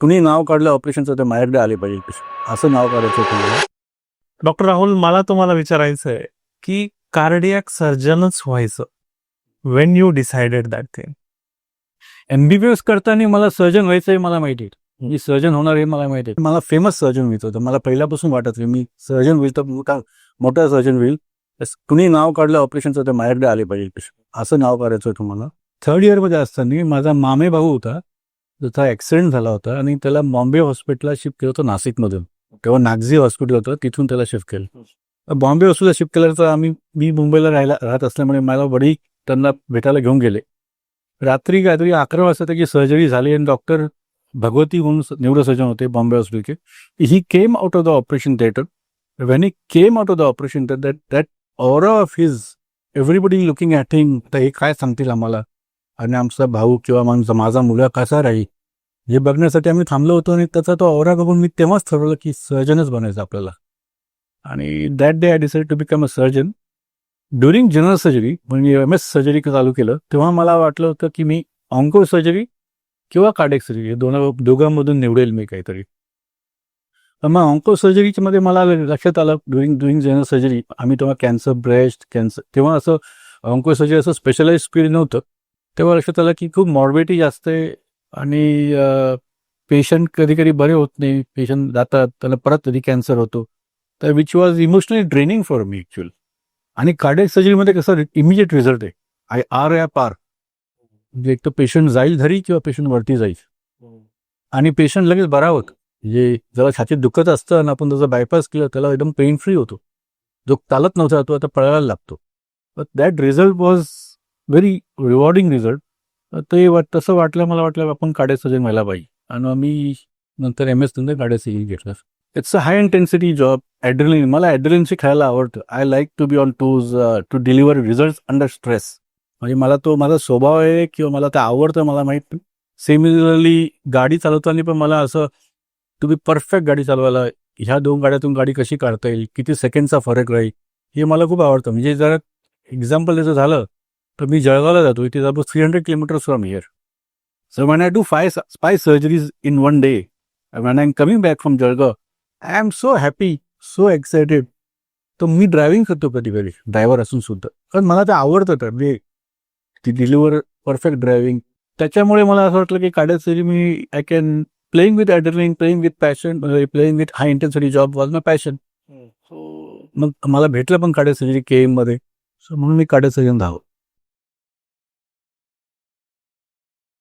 कुणी नाव काढलं ऑपरेशनचं तर माझ्याकडे आले पाहिजे, असं नाव काढायचं तुम्हाला. डॉक्टर राहुल, मला तुम्हाला विचारायचं आहे की कार्डियक सर्जनच व्हायचं, Wien you decided that thing? MBBS करताना मला सर्जन व्हायचं आहे, मला माहिती आहे. मी सर्जन होणार हे मला माहिती आहे. मला फेमस सर्जन व्हायचं होतं. मला पहिल्यापासून वाटत होतं मी सर्जन होईल तर मोठा सर्जन होईल. कुणी नाव काढलं ऑपरेशनचं तर माझ्याकडे आले पाहिजे, असं नाव काढायचं होतं मला. 3rd इयरमध्ये असताना माझा मामे भाऊ होता, त्याचा ॲक्सिडेंट झाला होता आणि त्याला बॉम्बे हॉस्पिटलला शिफ्ट केलं होतं नाशिकमधून. तेव्हा नागझी हॉस्पिटल होतं, तिथून त्याला शिफ्ट केलं. बॉम्बे हॉस्पिटलला शिफ्ट केलं तर मी मुंबईला राहत असल्यामुळे मला वडील त्यांना भेटायला घेऊन गेले. रात्री काहीतरी 11 वाजता त्याची सर्जरी झाली आणि डॉक्टर भगवती म्हणून न्यूरोसर्जन होते बॉम्बे हॉस्पिटलचे. He came out of the operation theatre. When he came out of the operation theatre, that aura of his, everybody looking at him, तर हे काय सांगतील आम्हाला आणि आमचा भाऊ किंवा माझा मुलगा कसा राहील हे बघण्यासाठी आम्ही थांबलो होतो. आणि त्याचा तो ऑरा बघून मी तेव्हाच ठरवलं की सर्जनच बनायचं आपल्याला. आणि that day I decide to become a surgeon. During general surgery, म्हणजे MS सर्जरी चालू केलं तेव्हा मला वाटलं होतं की मी ऑन्को सर्जरी किंवा कार्डियक सर्जरी हे दोघांमधून निवडेल मी काहीतरी. मग ऑन्को सर्जरीमध्ये मला लक्षात आलं ड्युरिंग जनरल सर्जरी, आम्ही तेव्हा कॅन्सर, ब्रेस्ट कॅन्सर, तेव्हा असं ऑन्को सर्जरी असं स्पेशलाइज फील्ड नव्हतं. तेव्हा लक्षात आलं की खूप मॉर्बिडिटी जास्त आहे आणि पेशंट कधी कधी बरे होत नाही, पेशंट जातात त्याला परत कधी कॅन्सर होतो, तर which was emotionally draining for me actual. आणि कार्डियक सर्जरीमध्ये कसं इमिजिएट रिझल्ट आहे, RAR. म्हणजे एक तर पेशंट जाईल घरी किंवा पेशंट वरती जाईल आणि पेशंट लगेच बरा होतं. म्हणजे जरा छातीत दुखत असतं आणि आपण त्याचा बायपास केलं त्याला एकदम पेन फ्री होतो. जो चालत नव्हता तो आता पळायला लागतो. But that result was very rewarding result. ते तसं मला वाटलं आपण कार्डियक सर्जन व्हायला पाहिजे आणि मी नंतर MS नंतर कार्डियक सर्जरी घेतलं. It's a high intensity job. Adrenaline, मला ॲड्रेलिनशी खेळायला आवडतं. I like to be on toes to deliver result under stress. म्हणजे मला तो माझा स्वभाव आहे किंवा मला ते आवडतं, मला माहीत नाही. सिमिलरली गाडी चालवताना पण मला असं टू बी परफेक्ट गाडी चालवायला, ह्या 2 गाड्यातून गाडी कशी काढता येईल, किती सेकंडचा फरक राहील, हे मला खूप आवडतं. म्हणजे जर एक्झाम्पल त्याचं झालं तर मी जळगावला जातो, इथे जातो 300 kilometres from here. So when I do 5 surgeries in one day, when I'm coming back from Jalgaon, I am so happy, so excited. तर मी ड्रायव्हिंग करतो कधी कधी, ड्रायव्हर असून सुद्धा, कारण मला ते आवडतं. तर म्हणजे ती डिलिव्हर परफेक्ट ड्रायव्हिंग, त्याच्यामुळे मला असं वाटलं की कार्डियक सर्जरी मी I can playing with adrenaline, playing with passion, playing with high intensity job was my passion. मग मला भेटलं पण कार्डियक सर्जरी KM मध्ये. सो म्हणून मी कार्डियक सर्जन धावतो.